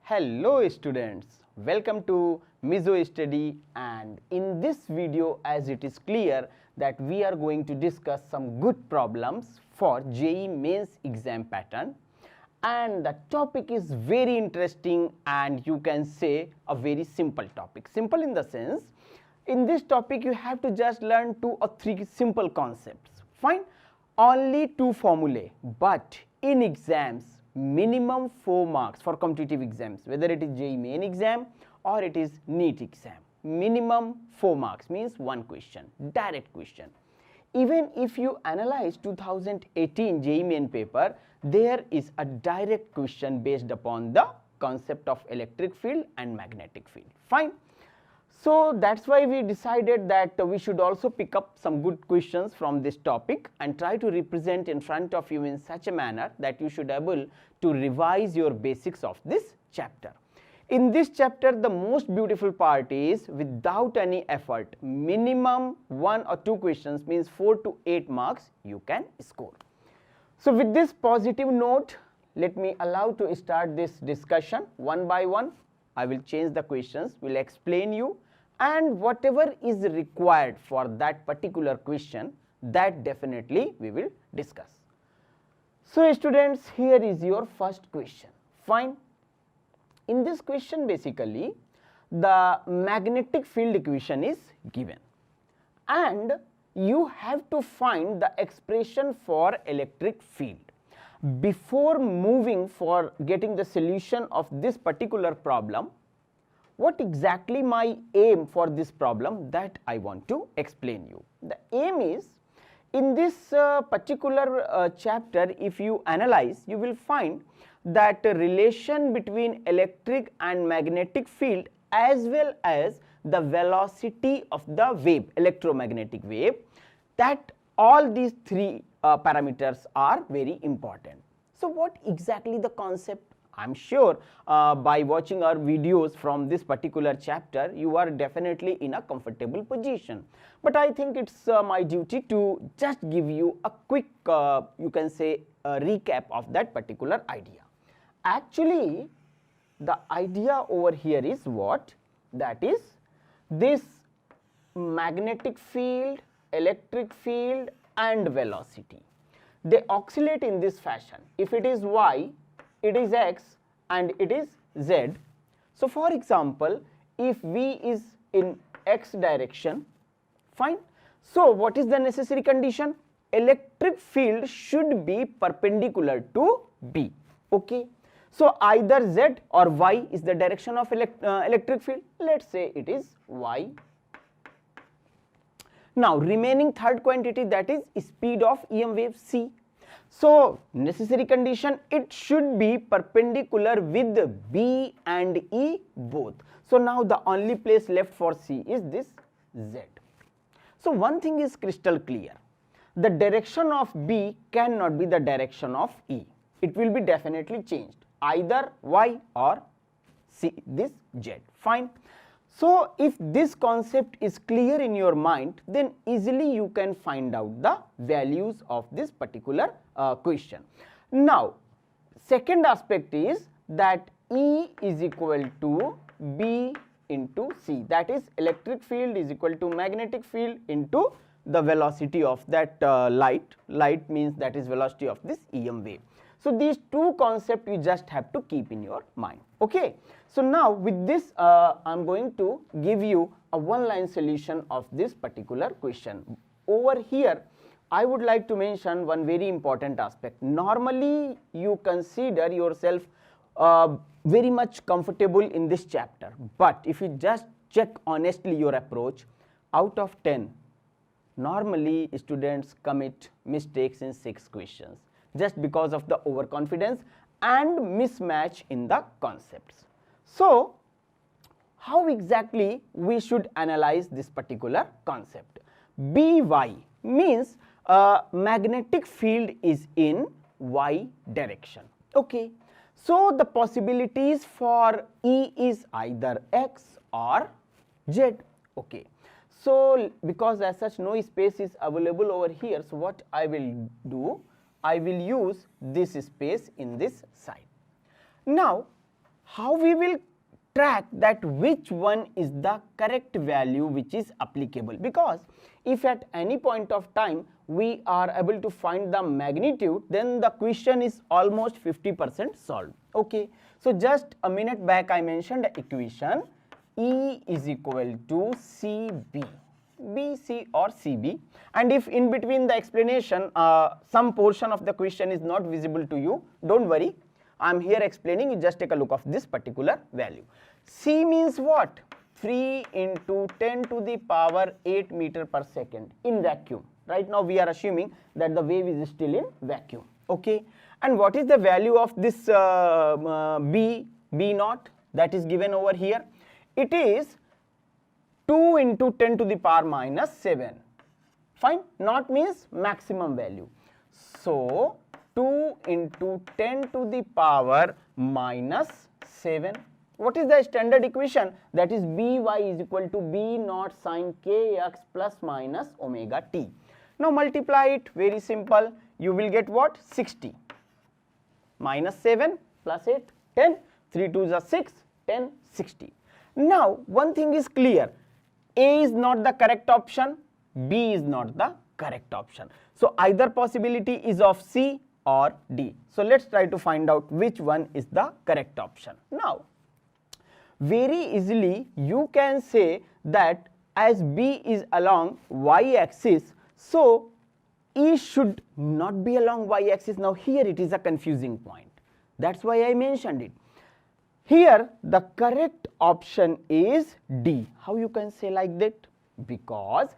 Hello students, welcome to Misostudy, and in this video, as it is clear that we are going to discuss some good problems for JEE mains exam pattern, and the topic is very interesting and you can say a very simple topic. Simple in the sense, in this topic you have to just learn 2 or 3 simple concepts, fine, only 2 formulae, but in exams minimum 4 marks for competitive exams, whether it is JEE main exam or it is NEET exam. Minimum 4 marks means 1 question, direct question. Even if you analyze 2018 JEE main paper, there is a direct question based upon the concept of electric field and magnetic field, fine. So that's why we decided that we should also pick up some good questions from this topic and try to represent in front of you in such a manner that you should be able to revise your basics of this chapter. In this chapter, the most beautiful part is without any effort, minimum 1 or 2 questions means 4 to 8 marks you can score. So with this positive note, let me allow to start this discussion one by one. I will change the questions, will explain you, and whatever is required for that particular question, that definitely we will discuss. So students, here is your first question, fine. In this question basically the magnetic field equation is given and you have to find the expression for electric field. Before moving for getting the solution of this particular problem, what exactly my aim for this problem, that I want to explain you. The aim is, in this particular chapter, if you analyze, you will find that relation between electric and magnetic field as well as the velocity of the wave, electromagnetic wave, that all these 3 parameters are very important. So what exactly the concept? I am sure by watching our videos from this particular chapter, you are definitely in a comfortable position. But I think it's my duty to just give you a quick, you can say, recap of that particular idea. Actually, the idea over here is what? That is, this magnetic field, electric field and velocity, they oscillate in this fashion. If it is y, it is x and it is z. So for example, if v is in x direction, fine. So what is the necessary condition? Electric field should be perpendicular to b, okay. So either z or y is the direction of electric field. Let's say it is y. Now remaining third quantity, that is speed of EM wave c. So necessary condition, it should be perpendicular with b and e both. So now the only place left for c is this z. So one thing is crystal clear, the direction of b cannot be the direction of e. It will be definitely changed, either y or c, this z, fine. So if this concept is clear in your mind, then easily you can find out the values of this particular question. Now second aspect is that E is equal to B into C, that is electric field is equal to magnetic field into the velocity of that light means that is velocity of this EM wave. So these 2 concepts you just have to keep in your mind, okay. So now with this I am going to give you a one-line solution of this particular question. Over here I would like to mention one very important aspect. Normally you consider yourself very much comfortable in this chapter, but if you just check honestly your approach, out of 10 normally students commit mistakes in 6 questions just because of the overconfidence and mismatch in the concepts. So how exactly we should analyze this particular concept? By means magnetic field is in y direction, okay. So the possibilities for E is either x or z, okay. So because as such no space is available over here, so what I will do, I will use this space in this side. Now how we will track that which one is the correct value which is applicable? Because if at any point of time we are able to find the magnitude, then the question is almost 50% solved. Okay, so just a minute back I mentioned the equation E is equal to CB, BC or CB, and if in between the explanation some portion of the question is not visible to you, don't worry, I am here explaining, you just take a look of this particular value. C means what? 3 into 10 to the power 8 meter per second in vacuum. Right now we are assuming that the wave is still in vacuum. Okay, and what is the value of this B naught that is given over here? It is 2 into 10 to the power minus 7. Fine, naught means maximum value. So 2 into 10 to the power minus 7. What is the standard equation? That is By is equal to B naught sine kx plus minus omega t. Now multiply it, very simple. You will get what? 60. Minus 7 plus 8, 10. 3 2s are 6, 10, 60. Now one thing is clear. A is not the correct option, B is not the correct option. So either possibility is of C or D. So let's try to find out which one is the correct option. Now very easily you can say that as B is along y-axis, so E should not be along y-axis. Now here it is a confusing point. That's why I mentioned it. Here the correct option is D. How you can say like that? Because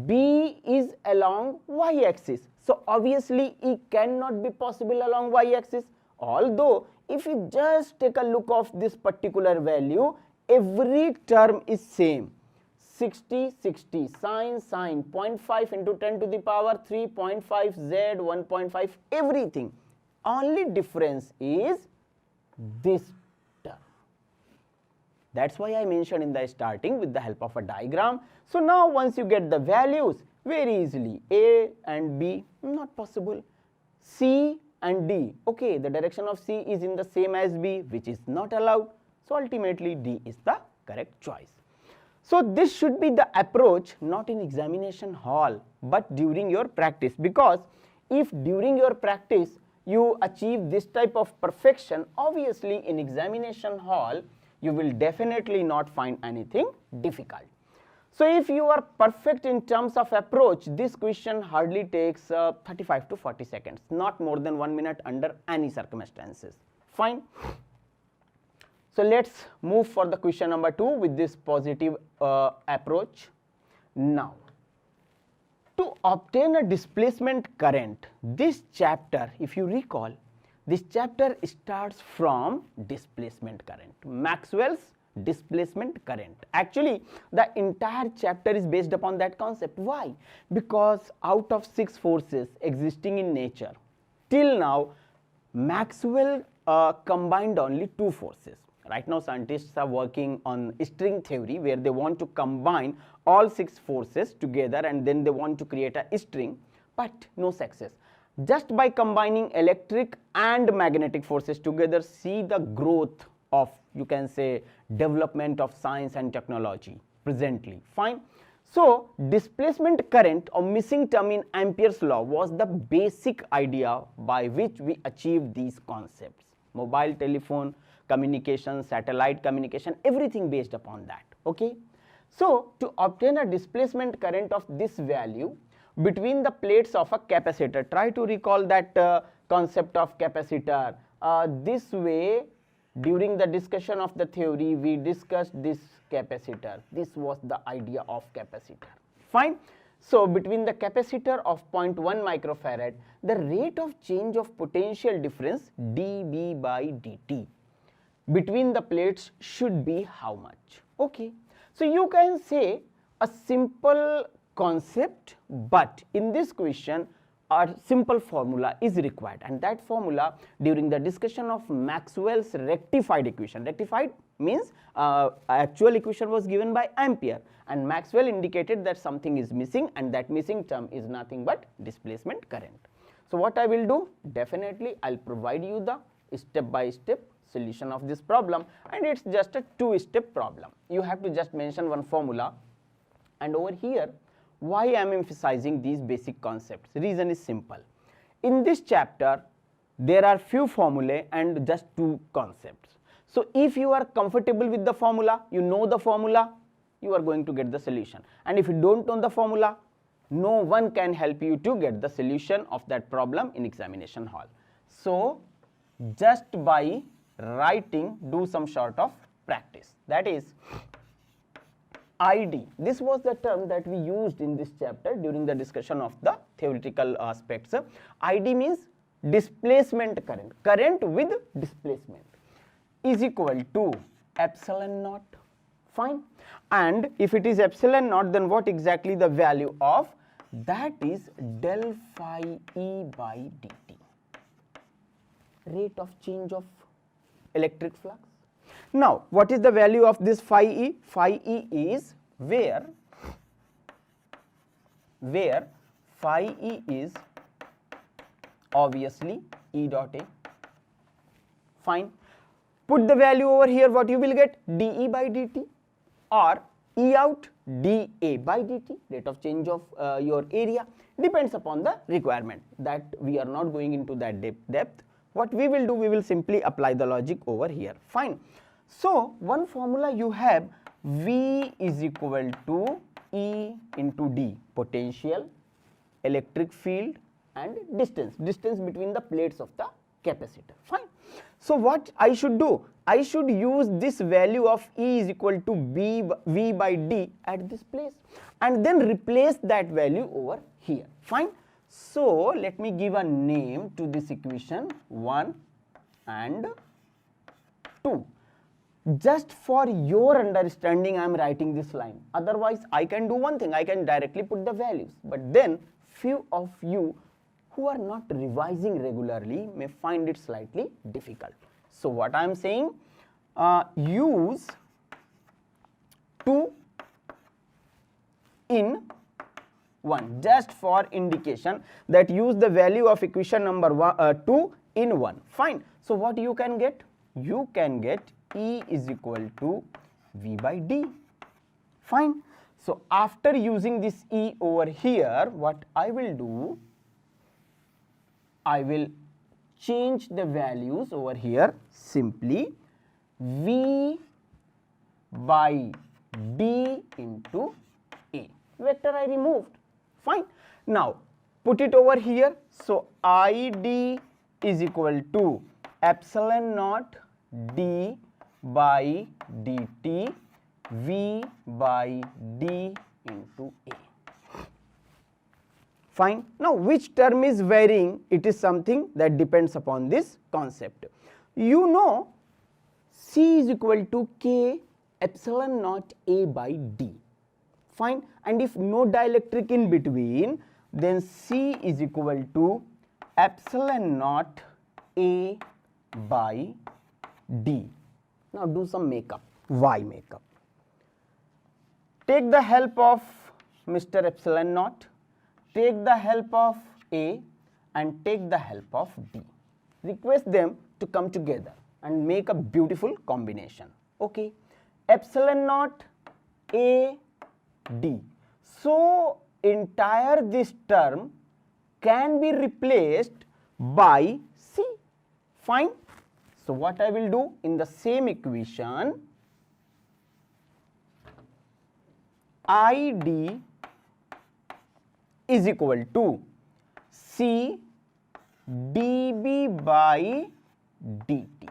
B is along y-axis. So obviously E cannot be possible along y-axis. Although if you just take a look of this particular value, every term is same. 60, 60, sine, 0.5 into 10 to the power 3.5, z, 1.5, everything. Only difference is this term. That's why I mentioned in the starting with the help of a diagram. So now once you get the values, very easily A and B not possible. C and D, okay, the direction of C is in the same as B, which is not allowed. So ultimately D is the correct choice. So this should be the approach not in examination hall but during your practice, because if during your practice you achieve this type of perfection, obviously in examination hall you will definitely not find anything difficult. So if you are perfect in terms of approach, this question hardly takes 35 to 40 seconds, not more than 1 minute under any circumstances. Fine. So let's move for the question number 2 with this positive approach. Now, to obtain a displacement current, this chapter, if you recall, this chapter starts from displacement current, Maxwell's displacement current. Actually, the entire chapter is based upon that concept. Why? Because out of 6 forces existing in nature, till now, Maxwell combined only 2 forces. Right now scientists are working on string theory where they want to combine all 6 forces together and then they want to create a string, but no success. Just by combining electric and magnetic forces together, see the growth of, you can say, development of science and technology presently. Fine. So displacement current or missing term in Ampere's law was the basic idea by which we achieved these concepts. Mobile telephone, communication, satellite communication, everything based upon that. Okay. So to obtain a displacement current of this value between the plates of a capacitor, try to recall that concept of capacitor. This way, during the discussion of the theory, we discussed this capacitor. This was the idea of capacitor. Fine. So between the capacitor of 0.1 microfarad, the rate of change of potential difference dB by dt between the plates should be how much? Okay. So you can say a simple concept, but in this question a simple formula is required, and that formula during the discussion of Maxwell's rectified equation, rectified means actual equation was given by Ampere and Maxwell indicated that something is missing, and that missing term is nothing but displacement current. So what I will do, definitely I will provide you the step by step solution of this problem, and it's just a two-step problem. You have to just mention one formula, and over here why I am emphasizing these basic concepts. Reason is simple. In this chapter there are few formulae and just two concepts. So if you are comfortable with the formula, you know the formula, you are going to get the solution, and if you don't know the formula, no one can help you to get the solution of that problem in examination hall. So just by writing, do some sort of practice. That is ID. This was the term that we used in this chapter during the discussion of the theoretical aspects. ID means displacement current, current with displacement, is equal to epsilon naught. Fine. And if it is epsilon naught, then what exactly the value of that is del phi E by dt, rate of change of electric flux. Now what is the value of this phi E? Phi E is where phi E is obviously E dot A. Fine. Put the value over here, what you will get? dE by dt, or E out dA by dt, rate of change of your area, depends upon the requirement. That we are not going into that depth. What we will do, we will simply apply the logic over here. Fine. So one formula you have, V is equal to E into D, potential, electric field, and distance between the plates of the capacitor. Fine. So what I should do, I should use this value of E is equal to V by D at this place, and then replace that value over here. Fine. So let me give a name to this equation 1 and 2. Just for your understanding I am writing this line, otherwise I can do one thing, I can directly put the values, but then few of you who are not revising regularly may find it slightly difficult. So what I am saying, use 2 in 1, just for indication that use the value of equation number 2 in 1. Fine. So what you can get? You can get E is equal to V by D. Fine. So after using this E over here, what I will do, I will change the values over here, simply V by D into A. Vector I removed. Fine. Now put it over here. So ID is equal to epsilon naught D by dt V by D into A. Fine. Now which term is varying? It is something that depends upon this concept. You know C is equal to K epsilon naught A by D. Fine. And if no dielectric in between, then C is equal to epsilon naught A by D. Now do some makeup, Y makeup. Take the help of Mr. Epsilon naught, take the help of A, and take the help of D. Request them to come together and make a beautiful combination. Okay. Epsilon naught A D. So entire this term can be replaced by C. Fine. So what I will do, in the same equation, ID is equal to C dB by dt,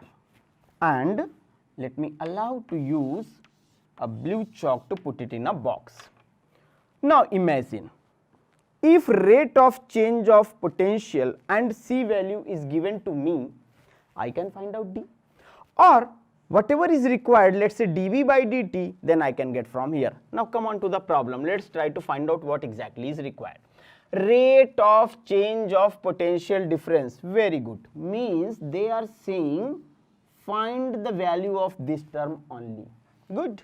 and let me allow to use a blue chalk to put it in a box. Now imagine, if rate of change of potential and C value is given to me, I can find out D, or whatever is required, let us say dV by dt, then I can get from here. Now come on to the problem, let us try to find out what exactly is required. Rate of change of potential difference, very good, means they are saying find the value of this term only. Good.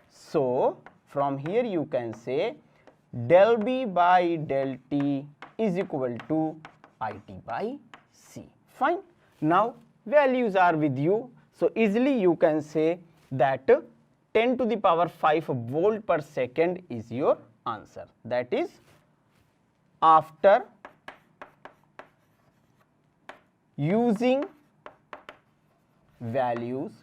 So from here you can say del B by del T is equal to IT by C. Fine. Now values are with you, So easily you can say that 10 to the power 5 volt per second is your answer. That is after using values,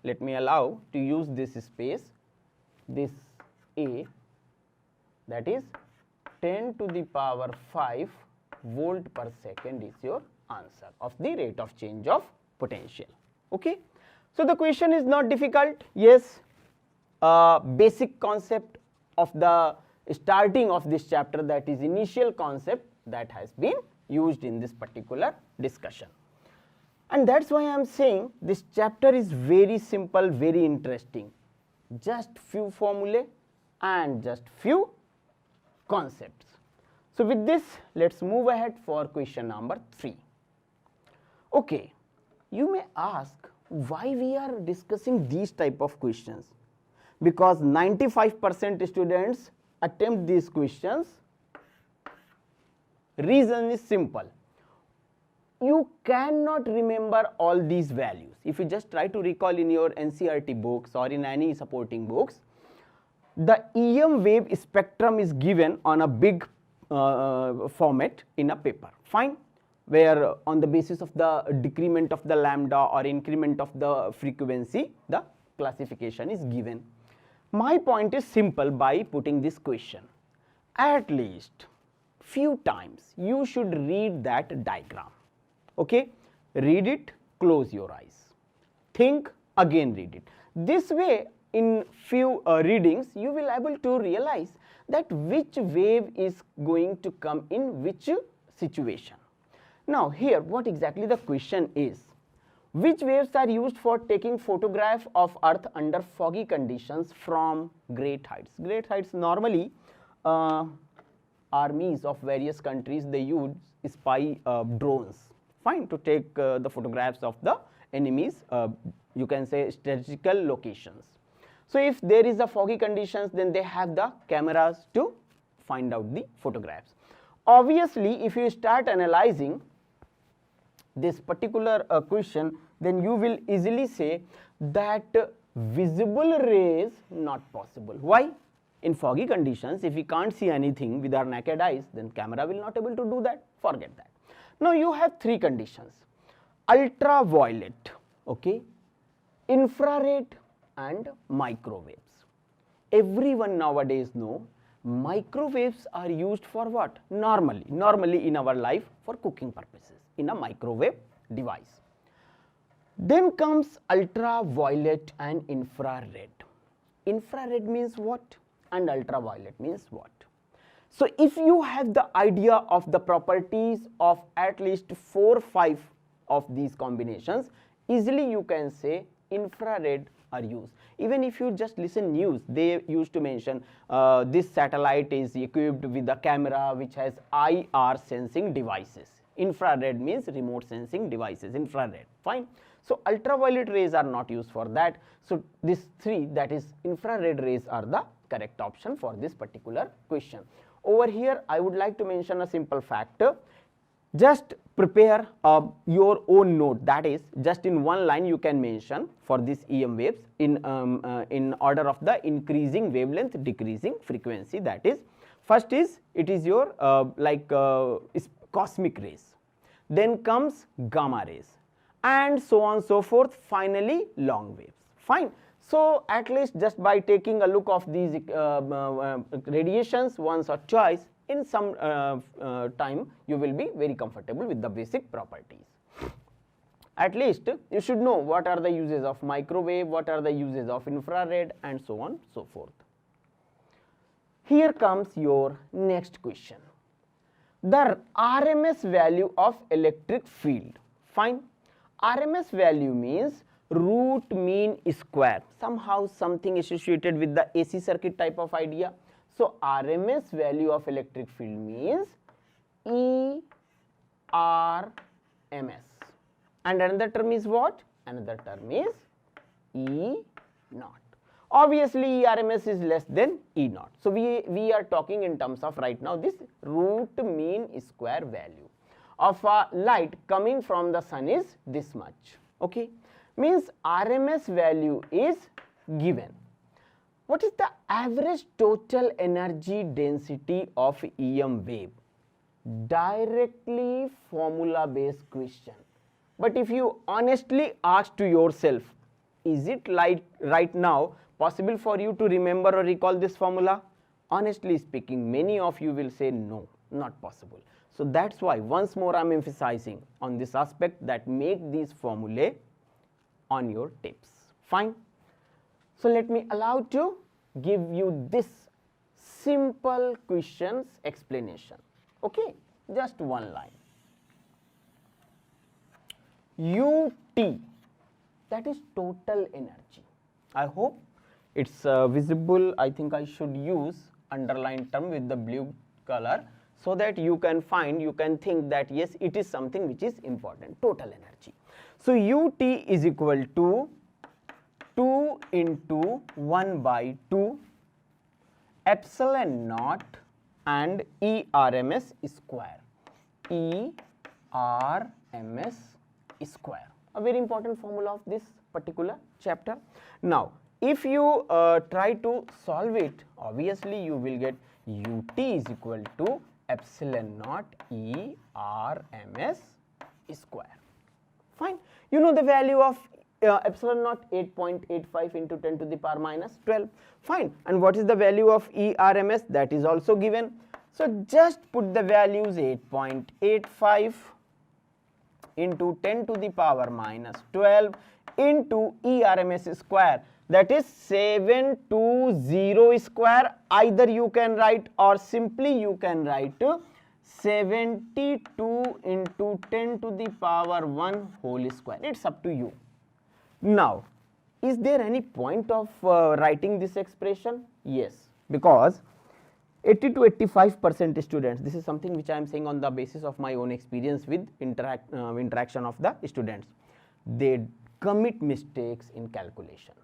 let me allow to use this space, this A, that is 10 to the power 5 volt per second is your answer of the rate of change of potential. Okay. So the question is not difficult. Yes, basic concept of the starting of this chapter, that is initial concept, that has been used in this particular discussion. And that's why I am saying this chapter is very simple, very interesting. Just few formulae and just few concepts. So with this, let's move ahead for question number 3. Okay, you may ask why we are discussing these type of questions, because 95% students attempt these questions. Reason is simple. You cannot remember all these values. If you just try to recall in your NCERT books or in any supporting books, the EM wave spectrum is given on a big format in a paper, fine, where on the basis of the decrement of the lambda or increment of the frequency, the classification is given. My point is simple. By putting this question, at least few times you should read that diagram. Okay, read it, close your eyes, think, again read it. This way, in few readings, you will able to realize that which wave is going to come in which situation. Now here, what exactly the question is: which waves are used for taking photograph of Earth under foggy conditions from great heights? Great heights, normally armies of various countries, they use spy drones, fine, to take the photographs of the enemies, you can say strategical locations. So if there is a foggy conditions, then they have the cameras to find out the photographs. Obviously, if you start analyzing this particular question, then you will easily say that visible rays not possible. Why? In foggy conditions, if we can't see anything with our naked eyes, then camera will not able to do that. Forget that. Now you have three conditions: ultraviolet, okay, infrared and microwaves. Everyone nowadays know microwaves are used for what? Normally in our life for cooking purposes in a microwave device. Then comes ultraviolet and infrared. Infrared means what and ultraviolet means what? So if you have the idea of the properties of at least 4 or 5 of these combinations, easily you can say infrared are used. Even if you just listen news, they used to mention this satellite is equipped with a camera which has IR sensing devices. Infrared means remote sensing devices, infrared, fine. So ultraviolet rays are not used for that. So these three, that is infrared rays, are the correct option for this particular question. Over here I would like to mention a simple fact. Just prepare your own note, that is just in one line you can mention for this EM waves in order of the increasing wavelength, decreasing frequency. That is, first is it is your cosmic rays, then comes gamma rays, and so on so forth, finally long waves, fine. So at least just by taking a look of these radiations once or twice, in some time you will be very comfortable with the basic properties. At least you should know what are the uses of microwave, what are the uses of infrared, and so on so forth. Here comes your next question: the RMS value of electric field. Fine, RMS value means root mean square, somehow something associated with the AC circuit type of idea. So RMS value of electric field means ERMS, and another term is what? Another term is E naught. Obviously ERMS is less than E naught. So we are talking in terms of right now this root mean square value. of a light coming from the sun is this much. Okay, means RMS value is given. What is the average total energy density of EM wave? Directly formula based question. But if you honestly ask to yourself, is it right now possible for you to remember or recall this formula? Honestly speaking, many of you will say no, not possible. So that's why once more I am emphasizing on this aspect, that make these formulae on your tips. Fine. So let me allow to give you this simple questions explanation. Okay, just one line. UT, that is total energy. I hope it's visible. I think I should use underline term with the blue color, so that you can find, you can think that yes, it is something which is important, total energy. So UT is equal to 2 into 1 by 2 epsilon naught and ERMS square. ERMS square, a very important formula of this particular chapter. Now, if you try to solve it, obviously you will get UT is equal to epsilon naught ERMS square. Fine. You know the value of epsilon naught 8.85 into 10 to the power minus 12. Fine. And what is the value of ERMS? That is also given. So just put the values 8.85 into 10 to the power minus 12 into ERMS square, that is 720 square. Either you can write or simply you can write 72 into 10 to the power 1 whole square. It's up to you. Now, is there any point of writing this expression? Yes, because 80 to 85% students, this is something which I am saying on the basis of my own experience with interaction of the students, they commit mistakes in calculation.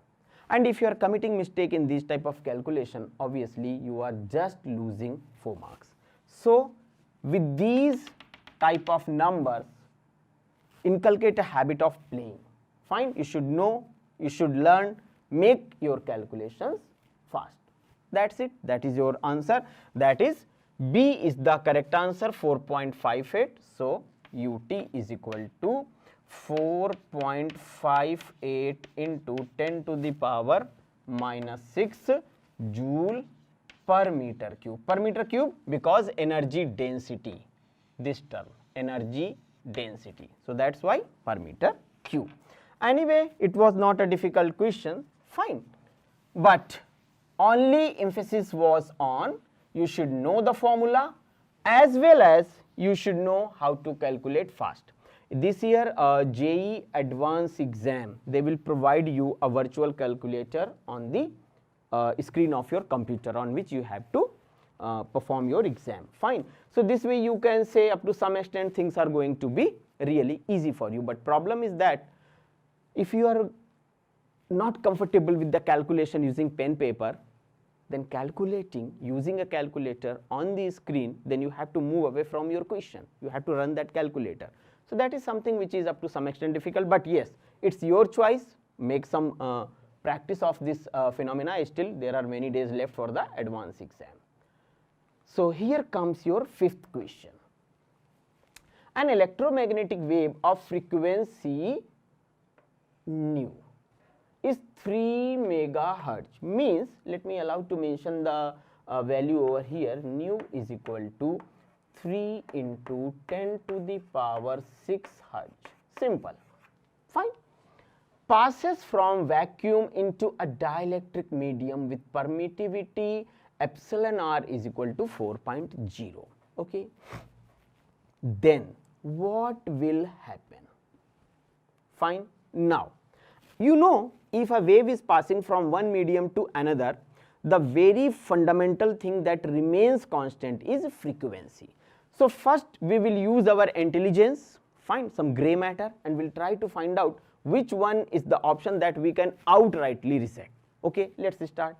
And if you are committing mistake in this type of calculation, obviously you are just losing 4 marks. So with these type of numbers, inculcate a habit of playing. Fine, you should know, you should learn, make your calculations fast. That's it, that is your answer. That is B is the correct answer, 4.58. So UT is equal to 4.58 into 10 to the power minus 6 joule per meter cube. Per meter cube because energy density, this term, energy density. So that's why per meter cube. Anyway, it was not a difficult question, fine. But only emphasis was on you should know the formula as well as you should know how to calculate fast. This year JEE advanced exam, they will provide you a virtual calculator on the screen of your computer on which you have to perform your exam. Fine. So this way you can say up to some extent things are going to be really easy for you. But problem is that if you are not comfortable with the calculation using pen paper, then calculating using a calculator on the screen, then you have to move away from your question. You have to run that calculator. So that is something which is up to some extent difficult, but yes, it's your choice. Make some practice of this phenomena. Still there are many days left for the advanced exam. So here comes your 5th question. An electromagnetic wave of frequency nu is 3 megahertz, means let me allow to mention the value over here. Nu is equal to 3 into 10 to the power 6 hertz. Simple. Fine. Passes from vacuum into a dielectric medium with permittivity epsilon r is equal to 4.0. Okay. Then what will happen? Fine. Now, you know, if a wave is passing from one medium to another, the very fundamental thing that remains constant is frequency. So first we will use our intelligence, find some gray matter, and we'll try to find out which one is the option that we can outrightly reject. Okay, let's start.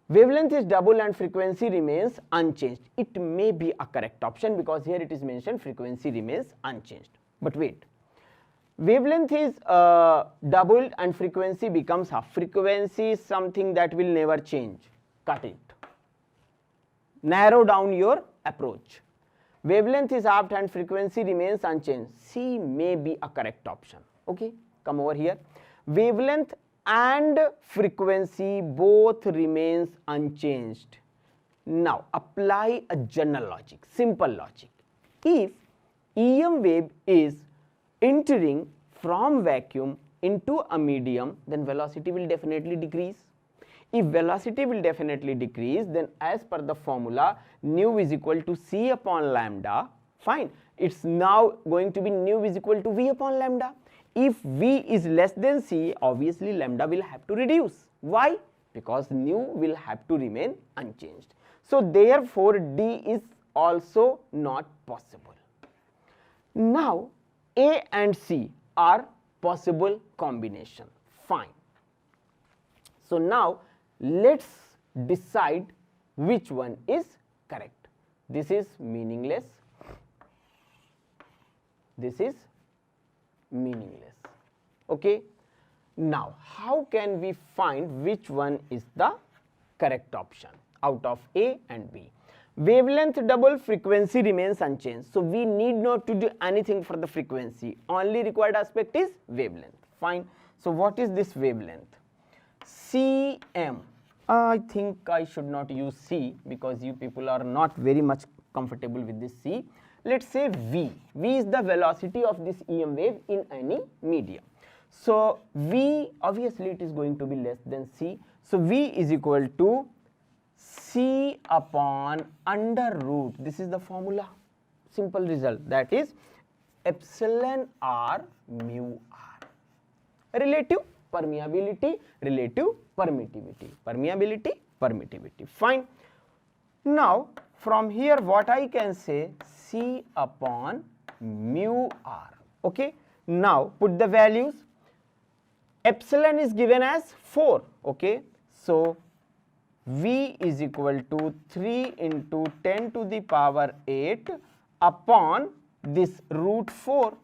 wavelength is double and frequency remains unchanged. It may be a correct option because here it is mentioned frequency remains unchanged. But wait, wavelength is doubled and frequency becomes half. Frequency is something that will never change. Cut it. Narrow down your approach. Wavelength is halved and frequency remains unchanged. C may be a correct option. Okay, come over here. Wavelength and frequency both remains unchanged. Now apply a general logic, simple logic. If EM wave is entering from vacuum into a medium, then velocity will definitely decrease. If velocity will definitely decrease, then as per the formula, nu is equal to c upon lambda. Fine, it's now going to be nu is equal to v upon lambda. If v is less than c, obviously lambda will have to reduce. Why? Because nu will have to remain unchanged. So therefore D is also not possible. Now A and C are possible combination. Fine. So now let's decide which one is correct. This is meaningless. This is meaningless. Okay. Now how can we find which one is the correct option out of A and B? Wavelength double, frequency remains unchanged. So we need not to do anything for the frequency. Only required aspect is wavelength. Fine. So what is this wavelength? Cm. I think I should not use C because you people are not very much comfortable with this C. Let's say V. V is the velocity of this EM wave in any medium. So V, obviously it is going to be less than C. So V is equal to C upon under root. This is the formula. Simple result, that is epsilon r mu r. Relative permeability, relative permittivity. Permeability, permittivity. Fine. Now from here what I can say, C upon mu r. Okay. Now put the values. Epsilon is given as 4. Okay. So V is equal to 3 into 10 to the power 8 upon this root 4,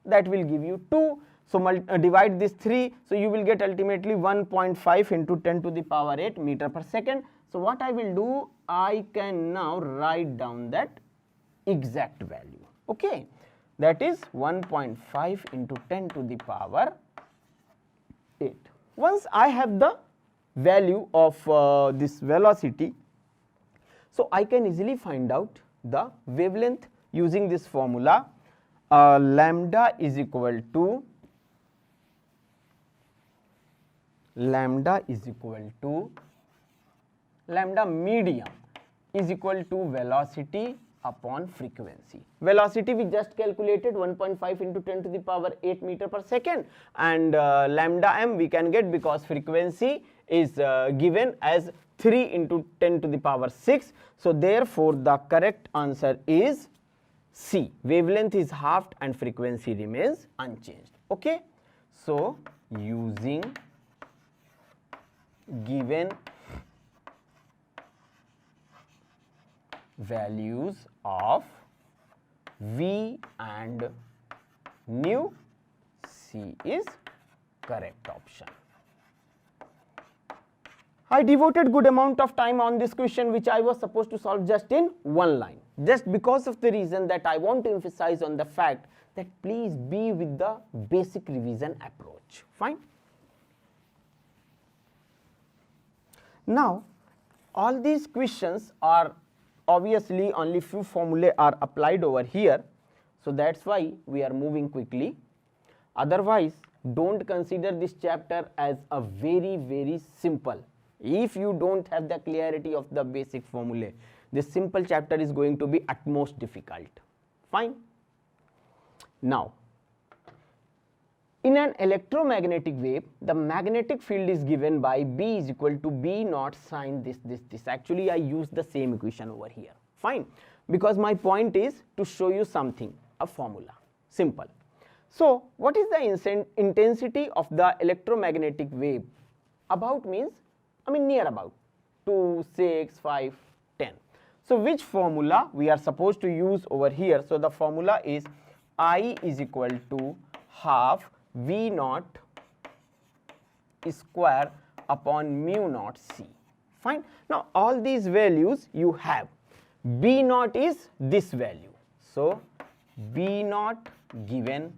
that will give you 2. So divide this 3, so you will get ultimately 1.5 into 10 to the power 8 meter per second. So what I will do, I can now write down that exact value. Okay, that is 1.5 into 10 to the power 8. Once I have the value of this velocity, so I can easily find out the wavelength using this formula. Lambda is equal to lambda medium is equal to velocity upon frequency. Velocity we just calculated 1.5 into 10 to the power 8 meter per second, and lambda m we can get because frequency is given as 3 into 10 to the power 6. So therefore the correct answer is C. Wavelength is halved and frequency remains unchanged. Okay. So using given values of V and nu, C is correct option. I devoted good amount of time on this question which I was supposed to solve just in one line, just because of the reason that I want to emphasize on the fact that please be with the basic revision approach. Fine. Now all these questions are obviously only few formulae are applied over here, so that's why we are moving quickly. Otherwise don't consider this chapter as a very simple. If you don't have the clarity of the basic formulae, this simple chapter is going to be at most difficult. Fine. Now in an electromagnetic wave, the magnetic field is given by B is equal to B naught sine this. Actually I use the same equation over here. Fine. Because my point is to show you something, a formula. Simple. So what is the intensity of the electromagnetic wave? About means, I mean near about, 2, 6, 5, 10. So which formula we are supposed to use over here? So the formula is I is equal to half V naught square upon mu naught C. Fine. Now all these values you have. B naught is this value. So B naught given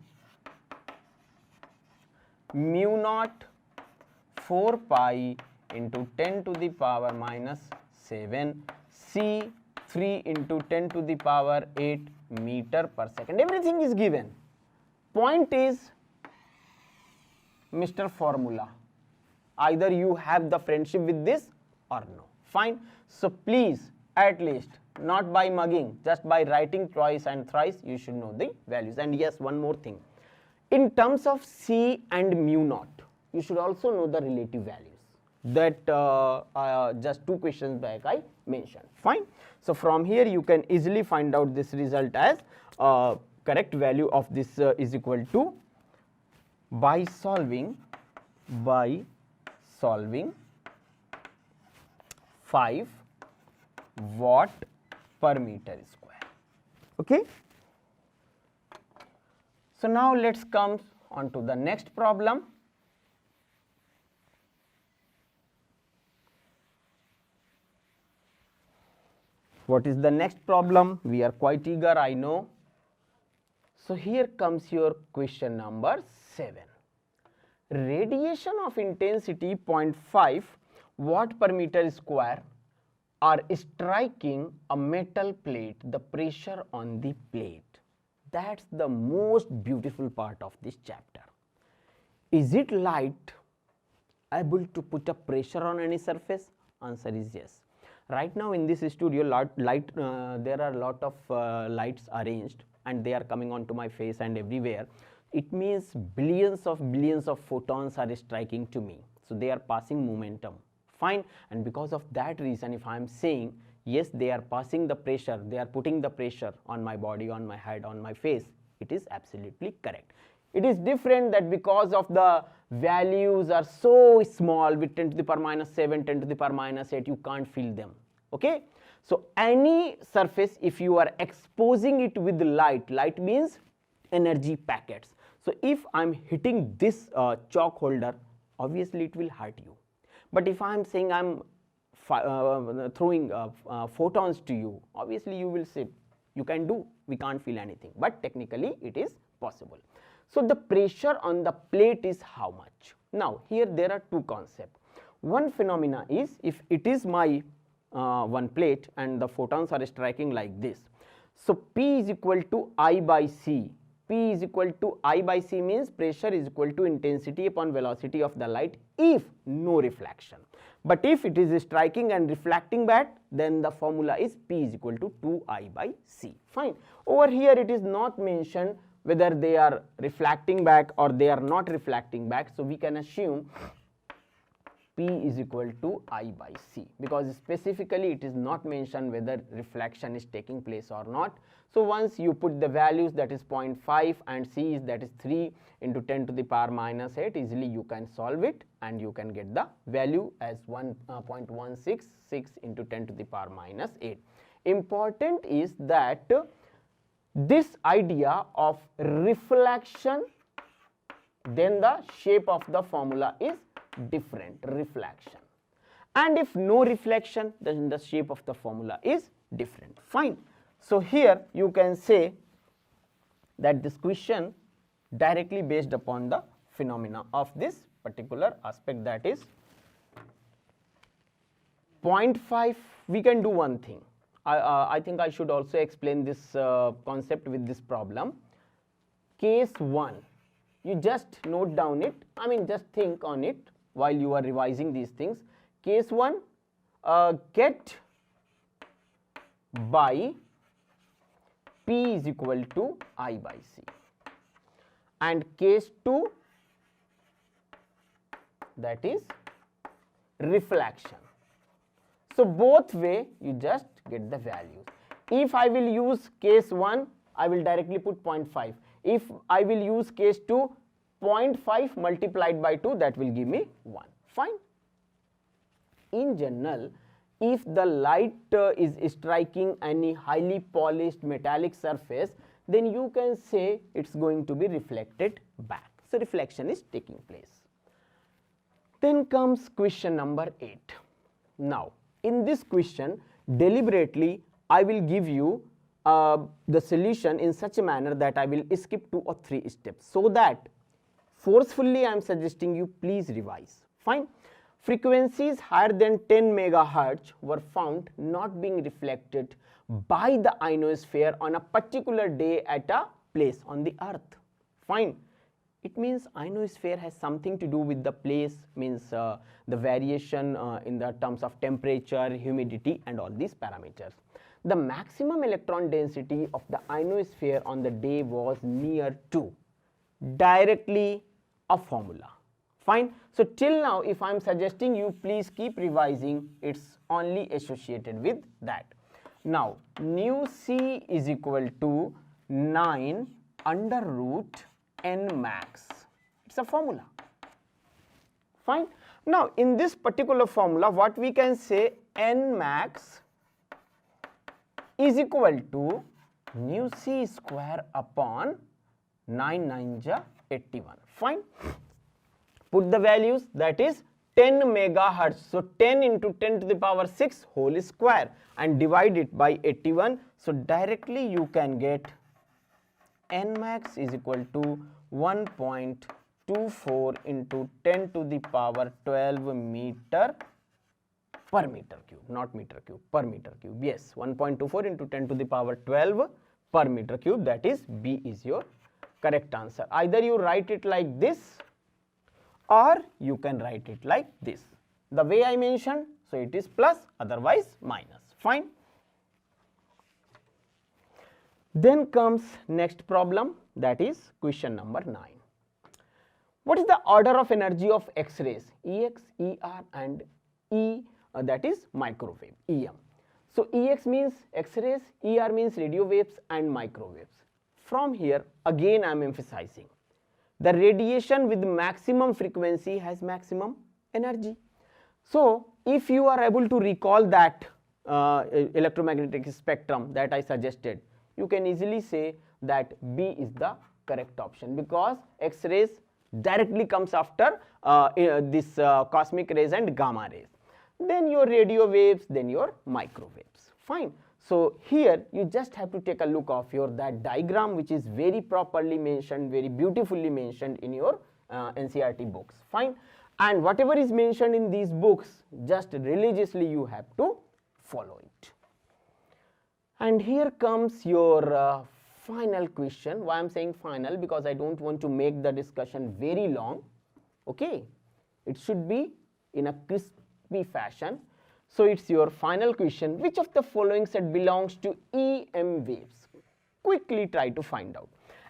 mu naught 4 pi into 10 to the power minus 7 C 3 into 10 to the power 8 meter per second. Everything is given. Point is, Mr. Formula, either you have the friendship with this or no. Fine. So please, at least not by mugging, just by writing twice and thrice, you should know the values. And yes, one more thing. In terms of C and mu naught, you should also know the relative values that just 2 questions back I mentioned. Fine. So from here you can easily find out this result as correct value of this is equal to by solving 5 watt per meter square. Okay. So now let's come on to the next problem. What is the next problem? We are quite eager, I know. So here comes your question number 7. Radiation of intensity 0.5 watt per meter square are striking a metal plate, the pressure on the plate. That's the most beautiful part of this chapter. Is it light able to put a pressure on any surface? Answer is yes. Right now in this studio, there are a lot of lights arranged and they are coming onto my face and everywhere. It means billions of photons are striking to me. So they are passing momentum. Fine. And because of that reason, if I am saying yes, they are passing the pressure, they are putting the pressure on my body, on my head, on my face, it is absolutely correct. It is different that because of the values are so small with 10 to the power minus 7, 10 to the power minus 8, you can't feel them. Okay. So any surface, if you are exposing it with light, light means energy packets. So if I am hitting this chalk holder, obviously it will hurt you. But if I am saying I am throwing photons to you, obviously you will say you can do, we can't feel anything, but technically it is possible. So the pressure on the plate is how much? Now here there are 2 concepts. One phenomena is if it is my one plate and the photons are striking like this. So P is equal to I by C. P is equal to I by C means pressure is equal to intensity upon velocity of the light if no reflection. But if it is striking and reflecting back, then the formula is P is equal to 2I by C. Fine. Over here it is not mentioned whether they are reflecting back or they are not reflecting back. So we can assume P is equal to I by C, because specifically it is not mentioned whether reflection is taking place or not. So once you put the values, that is 0.5 and C is that is 3 into 10 to the power minus 8, easily you can solve it and you can get the value as 1.166 into 10 to the power minus 8. Important is that this idea of reflection, then the shape of the formula is different, reflection. And if no reflection, then the shape of the formula is different. Fine. So here you can say that this question directly based upon the phenomena of this particular aspect, that is 0.5. We can do one thing. I think I should also explain this concept with this problem. Case 1, you just note down it, I mean just think on it while you are revising these things. Case 1, get by P is equal to I by C, and case 2, that is reflection. So both way you just get the values. If I will use case 1, I will directly put 0.5. If I will use case 2, 0.5 multiplied by 2, that will give me 1. Fine. In general, if the light is striking any highly polished metallic surface, then you can say it's going to be reflected back. So reflection is taking place. Then comes question number 8. Now in this question, deliberately I will give you the solution in such a manner that I will skip 2 or 3 steps, so that forcefully I am suggesting you please revise. Fine. Frequencies higher than 10 megahertz were found not being reflected by the ionosphere on a particular day at a place on the earth. Fine. It means ionosphere has something to do with the place, means the variation in the terms of temperature, humidity and all these parameters. The maximum electron density of the ionosphere on the day was near to directly a formula. Fine. So till now, if I am suggesting you please keep revising, it's only associated with that. Now nu c is equal to 9 under root n max. It's a formula. Fine. Now in this particular formula, what we can say, n max is equal to nu c square upon 9 9 ja 81. Fine. Put the values, that is 10 megahertz. So 10 into 10 to the power 6 whole square and divide it by 81. So directly you can get n max is equal to 1.24 into 10 to the power 12 meter per meter cube, not meter cube, per meter cube. Yes, 1.24 into 10 to the power 12 per meter cube, that is B is your correct answer. Either you write it like this or you can write it like this. The way I mentioned, so it is plus, otherwise minus. Fine. Then comes next problem, that is question number 9. What is the order of energy of X-rays, Ex, Er and E, that is microwave, Em. So Ex means X-rays, Er means radio waves and microwaves. From here again I am emphasizing, the radiation with maximum frequency has maximum energy. So if you are able to recall that electromagnetic spectrum that I suggested, you can easily say that B is the correct option, because X-rays directly comes after this cosmic rays and gamma rays, then your radio waves, then your microwaves. Fine. So here you just have to take a look of your that diagram, which is very properly mentioned, very beautifully mentioned in your NCERT books. Fine. And whatever is mentioned in these books, just religiously you have to follow it. And here comes your final question. Why I am saying final? Because I don't want to make the discussion very long. Okay, it should be in a crispy fashion. So it's your final question. Which of the following set belongs to EM waves? Quickly try to find out.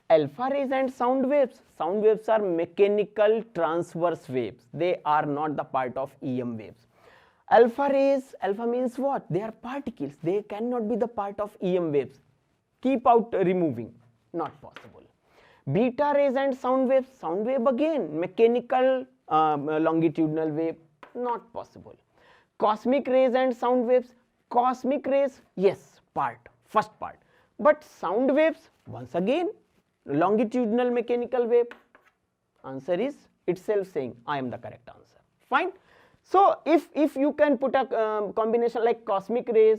Alpha rays and sound waves. Sound waves are mechanical transverse waves. They are not the part of EM waves. Alpha rays, alpha means what? They are particles. They cannot be the part of EM waves. Keep out removing. Not possible. Beta rays and sound waves. Sound wave again. Mechanical longitudinal wave. Not possible. Cosmic rays and sound waves. Cosmic rays, yes, first part. But sound waves, once again, longitudinal mechanical wave. Answer is itself saying I am the correct answer. Fine. So if you can put a combination like cosmic rays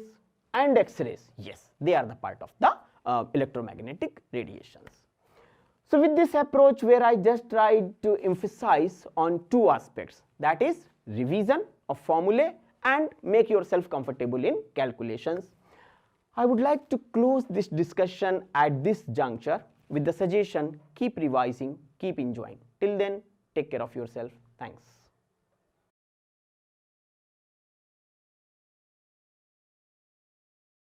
and X-rays, yes, they are the part of the electromagnetic radiations. So with this approach, where I just tried to emphasize on 2 aspects, that is revision of formulae and make yourself comfortable in calculations, I would like to close this discussion at this juncture with the suggestion, keep revising, keep enjoying. Till then, take care of yourself. Thanks.